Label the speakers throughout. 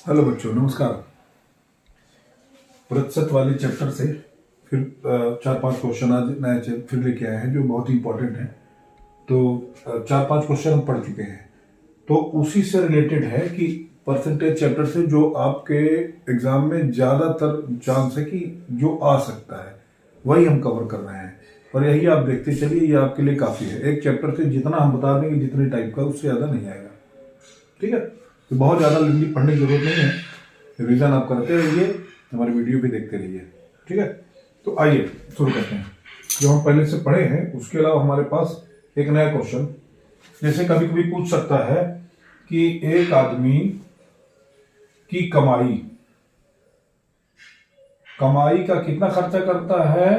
Speaker 1: Hello बच्चों, नमस्कार। प्रतिशत वाले चैप्टर से फिर 4-5 क्वेश्चन आज नए फिर लेके आए हैं जो बहुत ही इंपॉर्टेंट हैं। तो 4-5 क्वेश्चन हम पढ़ चुके हैं, तो उसी से रिलेटेड है कि परसेंटेज चैप्टर से जो आपके एग्जाम में ज़्यादातर चांस है कि जो आ सकता है वही हम कवर कर रहे हैं। और यही आप देखते चलिए, ये आपके लिए काफ़ी है। एक चैप्टर से जितना हम बता देंगे जितने टाइप का, उससे ज़्यादा नहीं आएगा। ठीक है, तो बहुत ज़्यादा लंबी पढ़ने की जरूरत नहीं है। रिवीजन आप करते रहिए, हमारे वीडियो भी देखते रहिए। ठीक है, तो आइए शुरू करते हैं। जो हम पहले से पढ़े हैं उसके अलावा हमारे पास एक नया क्वेश्चन, जैसे कभी कभी पूछ सकता है कि एक आदमी की कमाई का कितना खर्चा करता है।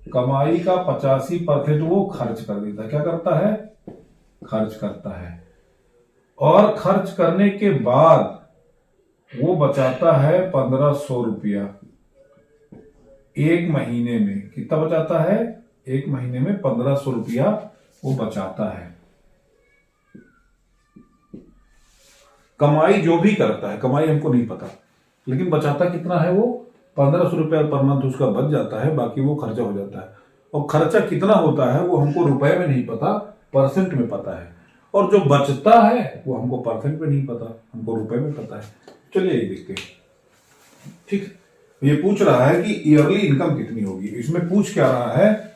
Speaker 1: कमाई का 85% वो खर्च कर देता है। क्या करता है? खर्च करता है। और खर्च करने के बाद वो बचाता है 1500 रुपया। एक महीने में कितना बचाता है? एक महीने में 1500 रुपया वो बचाता है। कमाई जो भी करता है, कमाई हमको नहीं पता, लेकिन बचाता कितना है वो? 1500 रुपया पर मंथ उसका बच जाता है, बाकी वो खर्चा हो जाता है। और खर्चा कितना होता है वो हमको रुपए में नहीं पता, परसेंट में पता है। और जो बचता है वो हमको परसेंट में नहीं पता, हमको रुपए में पता है। चलिए ये देखते हैं। ठीक, ये पूछ रहा है कि ईयरली इनकम कितनी होगी। इसमें पूछ क्या रहा है?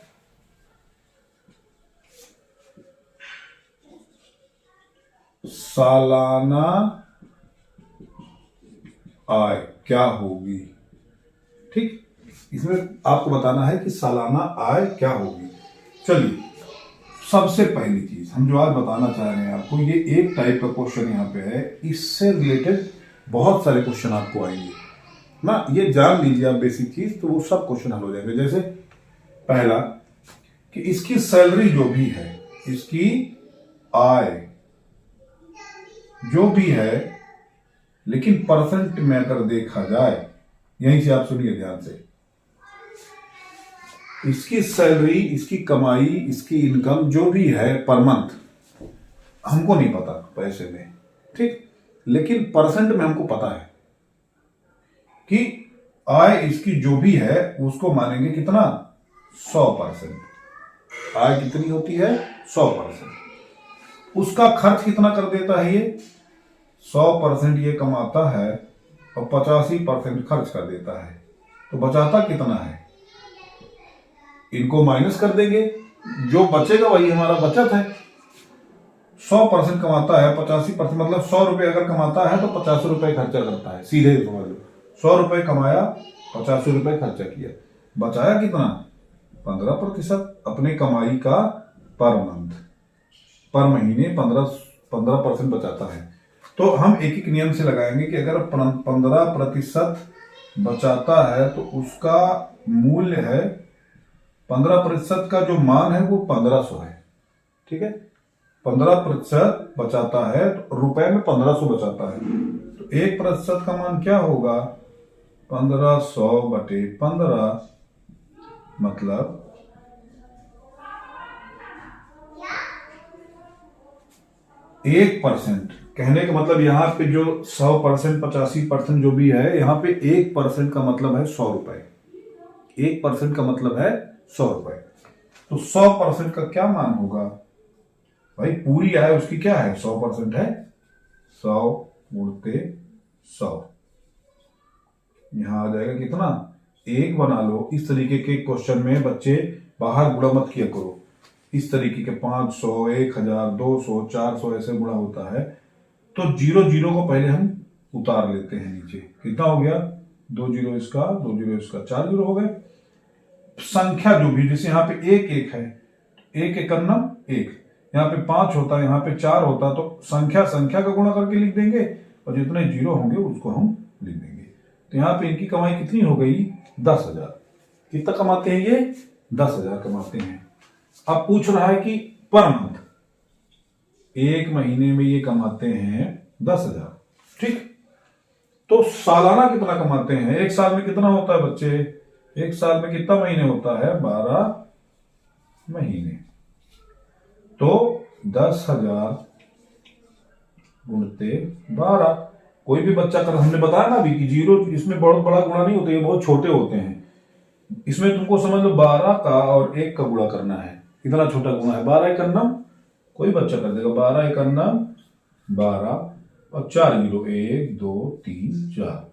Speaker 1: सालाना आय क्या होगी। ठीक, इसमें आपको बताना है कि सालाना आय क्या होगी। चलिए, सबसे पहली चीज हम जो आज बताना चाह रहे हैं आपको, ये एक टाइप का क्वेश्चन यहाँ पे है। इससे रिलेटेड बहुत सारे क्वेश्चन आपको आएंगे ना, ये जान लीजिए आप बेसिक चीज, तो वो सब क्वेश्चन हल हो जाएंगे। जैसे पहला कि इसकी सैलरी जो भी है, इसकी आय जो भी है, लेकिन परसेंट में अगर देखा जाए, यहीं से आप सुनिए ध्यान से, इसकी सैलरी, इसकी कमाई, इसकी इनकम जो भी है पर मंथ, हमको नहीं पता पैसे में, ठीक, लेकिन परसेंट में हमको पता है कि आय इसकी जो भी है उसको मानेंगे कितना? 100%। आय कितनी होती है? 100%। उसका खर्च कितना कर देता है? ये 100% ये कमाता है और 85% खर्च कर देता है। तो बचाता कितना है? इनको माइनस कर देंगे, जो बचेगा वही हमारा बचत है। 100% कमाता है, 85% मतलब 100 रुपए अगर कमाता है तो 50 रुपए खर्चा करता है। सीधे समझ लो, 100 रुपए कमाया, 50 रुपए खर्चा किया, बचाया कितना? 15% अपने कमाई का पर मंथ, पर महीने 15% बचाता है। तो हम एक एक नियम से लगाएंगे कि अगर 15% बचाता है तो उसका मूल्य है, 15% का जो मान है वो 1500 है। ठीक है, 15% बचाता है तो रुपए में 1500 बचाता है, तो 1% का मान क्या होगा? 1500 बटे 15, मतलब 1%। कहने का मतलब यहाँ पे जो 100%, 85% जो भी है, यहाँ पे 1% का मतलब है 100 रुपए। 1% का मतलब है 100 रुपए। तो 100% का क्या मान होगा भाई? पूरी आय उसकी क्या है? 100% है, 100 गुणते 100, यहां आ जाएगा कितना? 1 बना लो। इस तरीके के क्वेश्चन में बच्चे बाहर गुणा मत किया करो। इस तरीके के 500, 1000, 200, 400 ऐसे गुणा होता है, तो 0 0 को पहले हम उतार लेते हैं नीचे। कितना हो गया? 2 0 इसका, 2 0 इसका, 4 0 हो गए। संख्या जो भी, जैसे यहाँ पे 1 1 है, 1 1 1, यहाँ पे 5 होता है, यहाँ पे 4 होता, तो संख्या संख्या का गुणा करके लिख देंगे और जितने जीरो होंगे उसको हम लिख देंगे। तो यहाँ पे इनकी कमाई कितनी हो गई? 10,000। कितना कमाते हैं ये? 10,000 कमाते हैं। अब पूछ रहा है कि पर मंथ, एक महीने में ये कमाते हैं 10,000। ठीक, तो सालाना कितना कमाते हैं? एक साल में कितना होता है बच्चे? एक साल में कितना महीने होता है? 12 महीने। तो 10,000 गुणते 12। कोई भी बच्चा कर, हमने बताया ना अभी कि जीरो इसमें बहुत बड़ा गुणा नहीं होता, ये बहुत छोटे होते हैं। इसमें तुमको समझ लो 12 का और 1 का गुणा करना है, इतना छोटा गुणा है। 12 एक अन्नम कोई बच्चा कर देगा, 12 एक अन्नम 12 और 4 जीरो 1 2 3 4।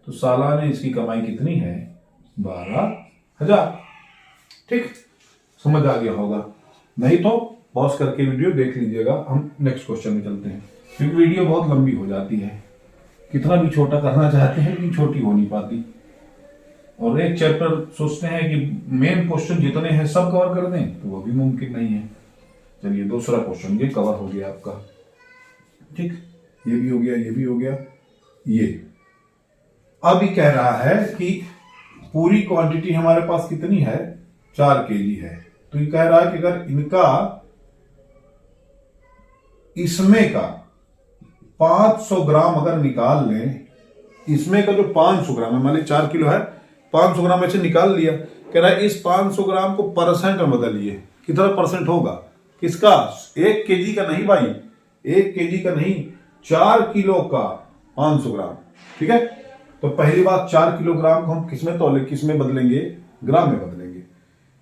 Speaker 1: तो सालाना इसकी कमाई कितनी है? 12,000। ठीक, समझ आ गया होगा। नहीं तो पॉज करके वीडियो देख लीजिएगा। हम नेक्स्ट क्वेश्चन में चलते हैं, क्योंकि वीडियो बहुत लंबी हो जाती है। कितना भी छोटा करना चाहते हैं लेकिन छोटी हो नहीं पाती, और एक चैप्टर सोचते हैं कि मेन क्वेश्चन जितने हैं सब कवर कर दें, तो वो भी मुमकिन नहीं है। चलिए दूसरा क्वेश्चन ये कवर हो गया आपका। ठीक, ये भी हो गया, ये भी हो गया। ये अब ये कह रहा है कि पूरी क्वांटिटी हमारे पास कितनी है? 4 केजी है। तो ये कह रहा है कि अगर इनका इसमें का 500 ग्राम अगर निकाल लें, इसमें का जो 500 ग्राम है, मान लीजिए 4 किलो है, 500 ग्राम ऐसे निकाल लिया। कह रहा है इस 500 ग्राम को परसेंट में बदलिए। कितना परसेंट होगा? किसका? 1 केजी का नहीं भाई, 1 केजी का नहीं, 4 किलो का 500 ग्राम। ठीक है, तो पहली बात 4 किलोग्राम को हम किसमें तौले, किसमें बदलेंगे? ग्राम में बदलेंगे।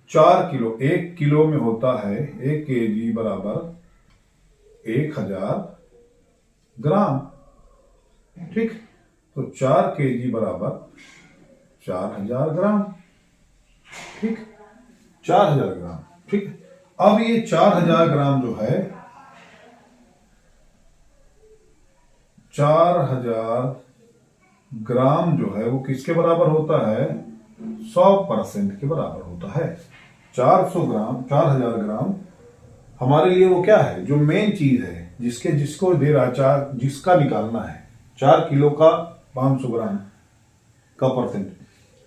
Speaker 1: 4 किलो, 1 किलो में होता है 1 केजी बराबर 1000 ग्राम। ठीक, तो 4 केजी बराबर 4000 ग्राम। ठीक, 4000 ग्राम। ठीक, अब ये 4000 ग्राम जो है, 4000 ग्राम जो है वो किसके बराबर होता है? 100% के बराबर होता है। 400 ग्राम, 4000 ग्राम हमारे लिए वो क्या है? जो मेन चीज है, जिसको दे रहा है, जिसका निकालना है 4 किलो का 500 ग्राम का परसेंट,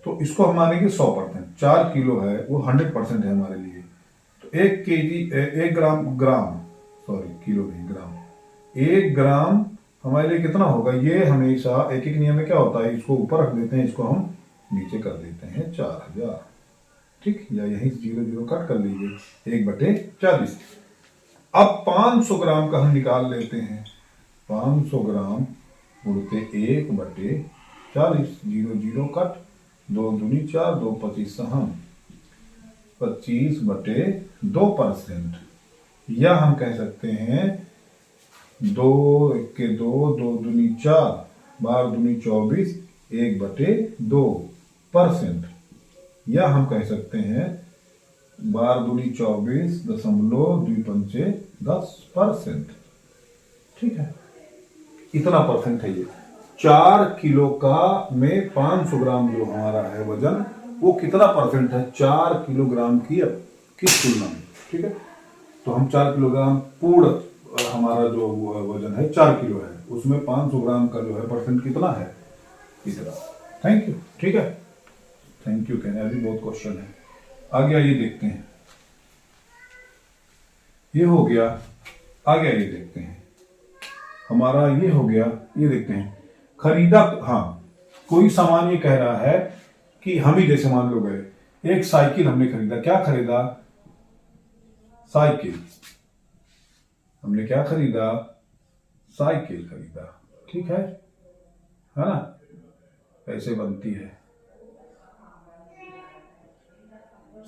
Speaker 1: तो इसको हम मानेंगे 100%। 4 किलो है वो 100% है हमारे लिए। तो 1 केजी, 1 ग्राम सॉरी किलो नहीं, ग्राम, 1 ग्राम हमारे लिए कितना होगा? ये हमेशा एक एक नियम में क्या होता है, इसको ऊपर रख देते हैं, इसको हम नीचे कर देते हैं 4000। ठीक, या यही 0 कट कर लीजिए, 1/40। अब 500 ग्राम का हम निकाल लेते हैं। 500 ग्राम उड़ते 1/40, 0 कट, 2 दूनी 4, 2 25 सहम, 25/2%। या हम कह सकते हैं 2 के 2, 2 दूनी 4, 12 दूनी 24, 1/2%। या हम कह सकते हैं 12 दूनी 24.25 ठीक है, इतना परसेंट है ये। 4 किलो का में 500 ग्राम जो हमारा है वजन, वो कितना परसेंट है 4 किलोग्राम की किस तुलना में? ठीक है, तो हम 4 किलोग्राम पूर्ण हमारा जो वजन है 4 किलो है, उसमें 500 ग्राम का जो है परसेंट कितना है? इतना। Thank you. ठीक है, थैंक यू कहने अभी बहुत क्वेश्चन है। आगे आइए देखते हैं, ये हो गया। आगे आइए देखते हैं, हमारा ये हो गया। ये देखते हैं खरीदा, हाँ कोई सामान ये कह रहा है कि हम ही जैसे मान लो गए, एक साइकिल हमने खरीदा। क्या खरीदा? साइकिल। हमने क्या खरीदा? साइकिल खरीदा। ठीक है ना? कैसे बनती है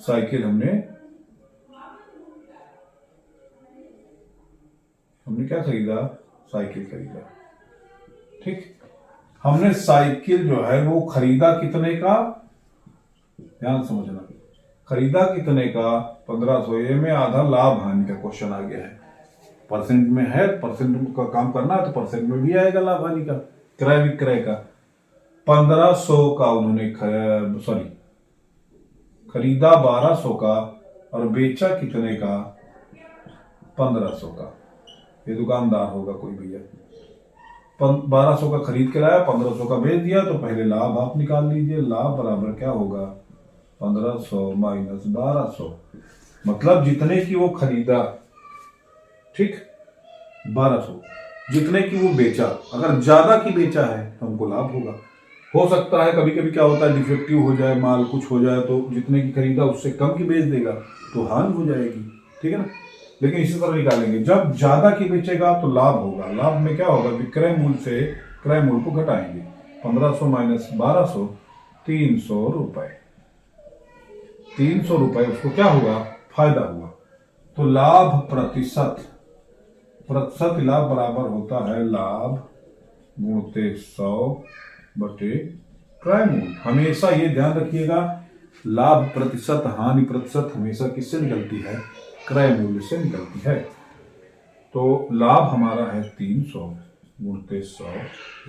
Speaker 1: साइकिल? हमने क्या खरीदा? साइकिल खरीदा। ठीक, हमने साइकिल जो है वो खरीदा कितने का? ध्यान समझना, खरीदा कितने का? 1500। ये में आधा लाभ हानि का क्वेश्चन आ गया है। परसेंट में है, परसेंट का काम करना है तो परसेंट में भी आएगा लाभ हानि का, क्रय विक्रय का। 1500 का उन्होंने खरीदा 1200 का और बेचा कितने का? 1500 का। ये दुकानदार होगा कोई भैया। 1200 का खरीद के लाया, 1500 का बेच दिया, तो पहले लाभ आप निकाल लीजिए। लाभ बराबर क्या होगा? 1500 माइनस 1200, मतलब जितने की वो खरीदा, ठीक, 1200, जितने की वो बेचा। अगर ज्यादा की बेचा है तो हमको लाभ होगा। हो सकता है कभी कभी क्या होता है, डिफेक्टिव हो जाए माल, कुछ हो जाए, तो जितने की खरीदा उससे कम की बेच देगा तो हानि हो जाएगी। ठीक है ना? लेकिन इसी तरह निकालेंगे, जब ज्यादा की बेचेगा तो लाभ होगा। लाभ में क्या होगा, विक्रय मूल्य से क्रय मूल्य को घटाएंगे। 1500 माइनस 1200, 300 रुपए। 300 रुपए उसको क्या होगा, फायदा हुआ। तो लाभ प्रतिशत, प्रतिशत लाभ बराबर होता है लाभ गुणित 100 बटे क्रय मूल्य। हमेशा ये ध्यान रखिएगा, लाभ प्रतिशत हानि प्रतिशत हमेशा किससे निकलती है, क्रय मूल्य से निकलती है। तो लाभ हमारा है 300 गुणित 100,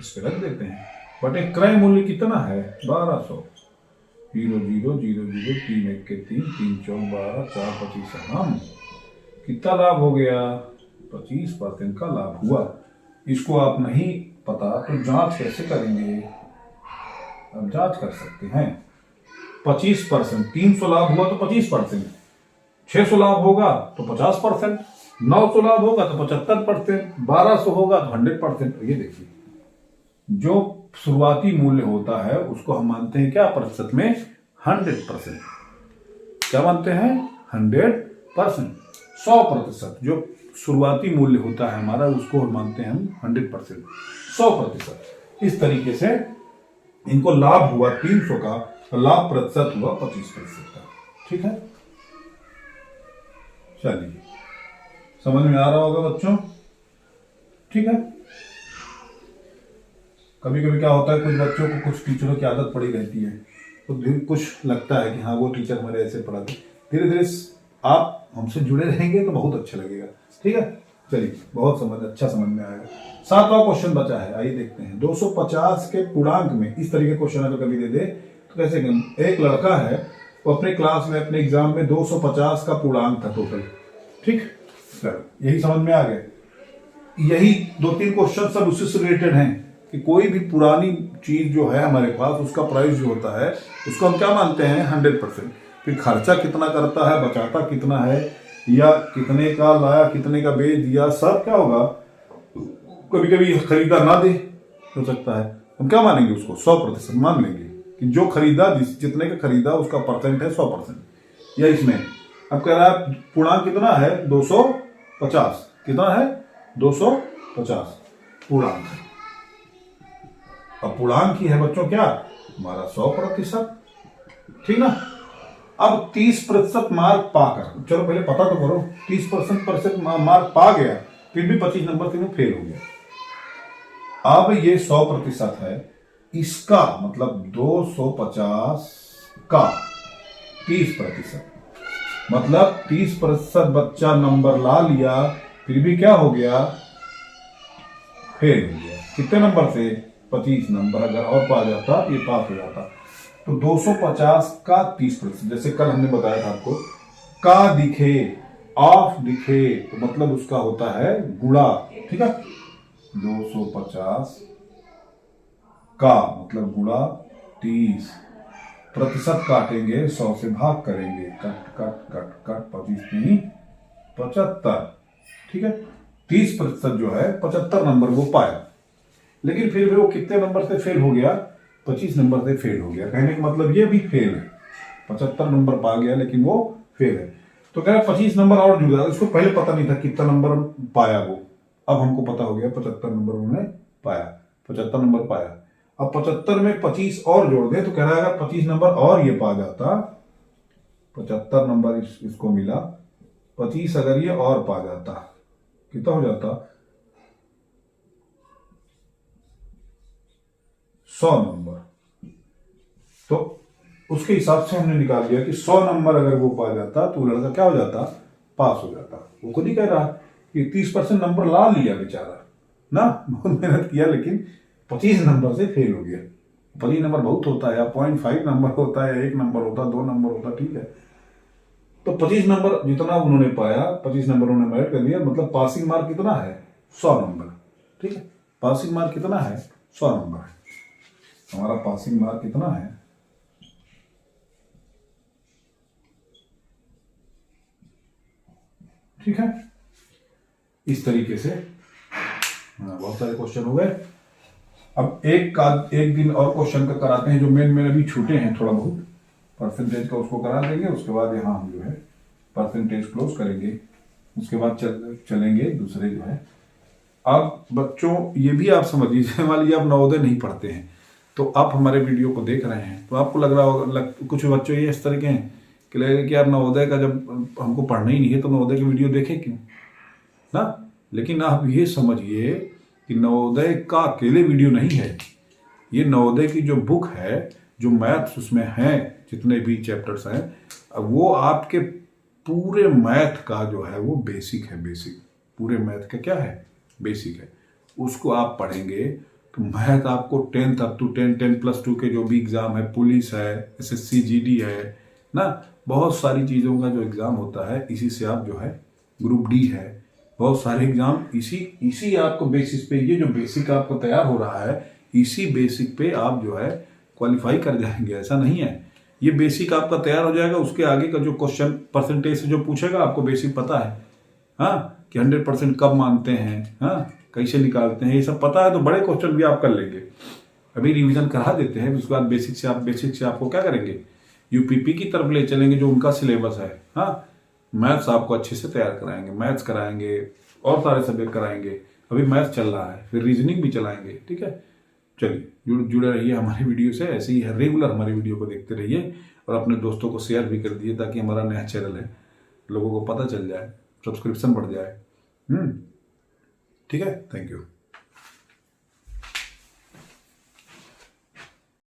Speaker 1: इस पे रख देते हैं, बटे क्रय मूल्य कितना है 1200। 0 0 0 0 3 1 के 3 3 4 12 4 25 हम कितना लाभ हो गया, 25% का लाभ हुआ। इसको आप नहीं पता तो जांच कैसे करेंगे, अब जांच कर सकते हैं। 25%, 300 लाभ हुआ तो 25%, 600 लाभ होगा तो 50%, 900 लाभ होगा तो 75%, 1200 होगा तो 100%। ये देखिए, जो शुरुआती मूल्य होता है उसको हम मानते हैं क्या प्रतिशत में, 100%। क्या मानते हैं, 100%। 100%, जो शुरुआती मूल्य होता है हमारा उसको हम मानते हैं हम 100%, 100%। इस तरीके से इनको लाभ हुआ 300 का, लाभ प्रतिशत हुआ 25% का। ठीक है, चलिए समझ में आ रहा होगा बच्चों। ठीक है, कभी कभी क्या होता है, कुछ बच्चों को कुछ टीचरों की आदत पड़ी रहती है, तो कुछ लगता है कि हाँ वो टीचर हमारे ऐसे पढ़ाते। धीरे धीरे आप हमसे जुड़े रहेंगे तो बहुत अच्छा लगेगा। ठीक है, चलिए बहुत अच्छा समझ में आएगा। 7वां क्वेश्चन बचा है, आइए देखते हैं। 250 के पूर्णांक में, इस तरीके क्वेश्चन अगर कभी दे दे तो कैसे, एक लड़का है वो अपने क्लास में अपने एग्जाम में 250 का पूर्णांक था टोटल। ठीक, यही समझ में आ गए। यही 2-3 क्वेश्चन सब उससे से रिलेटेड हैं कि कोई भी पुरानी चीज जो है हमारे पास, उसका प्राइस जो होता है उसको हम क्या मानते हैं, 100%। फिर खर्चा कितना करता है, बचाता कितना है, या कितने का लाया कितने का बेच दिया, सब क्या होगा, कभी कभी खरीदा ना दे हो सकता है, हम क्या मानेंगे उसको 100% मान लेंगे कि जो खरीदा जितने का खरीदा उसका परसेंट है 100%। या इसमें अब कह रहा है पूर्णांक कितना है 250, कितना है 250 पूर्णांक है। अब पूर्णांक ही है बच्चों क्या हमारा 100%। ठीक ना। अब 30% मार्क पाकर, चलो पहले पता तो करो, 30% मार्क पा गया फिर भी 25 नंबर से वो फेल हो गया। अब ये 100% है, इसका मतलब 250 का 30%, मतलब 30% बच्चा नंबर ला लिया फिर भी क्या हो गया, फेल हो गया। कितने नंबर से, 25 नंबर। अगर और पा जाता ये पास हो जाता। तो 250 का 30%, जैसे कल हमने बताया था आपको, का दिखे ऑफ दिखे तो मतलब उसका होता है गुणा। ठीक है, 250 का मतलब गुणा 30, प्रतिशत काटेंगे 100 से भाग करेंगे, कट कट कट कट 25 75। ठीक है, 30% जो है 75 नंबर वो पाया, लेकिन फिर भी वो कितने नंबर से फेल हो गया, 25 नंबर से फेल हो गया। कहने का मतलब ये भी फेल है, 75 नंबर पा गया लेकिन वो फेल है। तो कह रहा 25 नंबर और जुड़ जाता, इसको पहले पता नहीं था कितना नंबर पाया वो, अब हमको पता हो गया 75 नंबर उन्होंने पाया, 75 नंबर पाया। अब 75 में 25 और जोड़ दे तो कह रहा है अगर 25 नंबर और ये पा जाता, 75 नंबर इसको मिला, 25 अगर ये और पा जाता कितना हो जाता, 100 नंबर। तो उसके हिसाब से हमने निकाल लिया कि 100 नंबर अगर वो पा जाता तो लड़का क्या हो जाता, पास हो जाता। वो खुद ही कह रहा कि 30% नंबर ला लिया बेचारा ना, बहुत मेहनत किया लेकिन 25 नंबर से फेल हो गया। 25 नंबर बहुत होता है, 0.5 नंबर होता है, 1 नंबर होता है, 2 नंबर होता, ठीक है। तो 25 नंबर जितना उन्होंने पाया, 25 नंबर उन्होंने मेरिट कर लिया, मतलब पासिंग मार्क कितना है 100 नंबर। ठीक है, पासिंग मार्क कितना है 100 नंबर है हमारा। पासिंग मार्क कितना है, ठीक है। इस तरीके से बहुत सारे क्वेश्चन हो गए। अब एक दिन और क्वेश्चन का कराते हैं जो मेन अभी छूटे हैं थोड़ा बहुत, परसेंटेज का उसको करा देंगे, उसके बाद यहाँ हम जो है परसेंटेज क्लोज करेंगे। उसके बाद चलेंगे दूसरे जो है। अब बच्चों ये भी आप समझ लीजिए, मान लीजिए आप नवोदय नहीं पढ़ते हैं, तो आप हमारे वीडियो को देख रहे हैं तो आपको लग रहा होगा, कुछ बच्चों ये इस तरह के हैं कि लगेगा कि यार नवोदय का जब हमको पढ़ना ही नहीं है तो नवोदय की वीडियो देखें क्यों ना। लेकिन आप ये समझिए कि नवोदय का अकेले वीडियो नहीं है, ये नवोदय की जो बुक है, जो मैथ्स उसमें हैं, जितने भी चैप्टर्स हैं, वो आपके पूरे मैथ का जो है वो बेसिक है। बेसिक पूरे मैथ का क्या है, बेसिक है। उसको आप पढ़ेंगे तो मैथ आपको 10th अप टू 10+2 के जो भी एग्जाम है, पुलिस है, SSC GD है ना, बहुत सारी चीज़ों का जो एग्ज़ाम होता है, इसी से आप जो है, ग्रुप D है, बहुत सारे एग्जाम इसी आपको बेसिस पे, ये जो बेसिक आपको तैयार हो रहा है, इसी बेसिक पे आप जो है क्वालिफाई कर जाएंगे। ऐसा नहीं है, ये बेसिक आपका तैयार हो जाएगा, उसके आगे का जो क्वेश्चन परसेंटेज से जो पूछेगा आपको बेसिक पता है, हाँ, कि 100% कब मानते हैं, हाँ, कैसे निकालते हैं, ये सब पता है, तो बड़े क्वेश्चन भी आप कर लेंगे। अभी रिवीजन करा देते हैं, उसके बाद बेसिक से आपको क्या करेंगे, UPP की तरफ ले चलेंगे, जो उनका सिलेबस है, हाँ, मैथ्स आपको अच्छे से तैयार कराएंगे, मैथ्स कराएंगे और सारे सब्जेक्ट कराएंगे। अभी मैथ्स चल रहा है, फिर रीजनिंग भी चलाएंगे, ठीक है। चलिए जुड़े रहिए हमारी वीडियो से, ऐसे ही रेगुलर हमारी वीडियो को देखते रहिए और अपने दोस्तों को शेयर भी कर दिए, ताकि हमारा नया चैनल है, लोगों को पता चल जाए, सब्सक्रिप्शन बढ़ जाए। ठीक है, थैंक यू।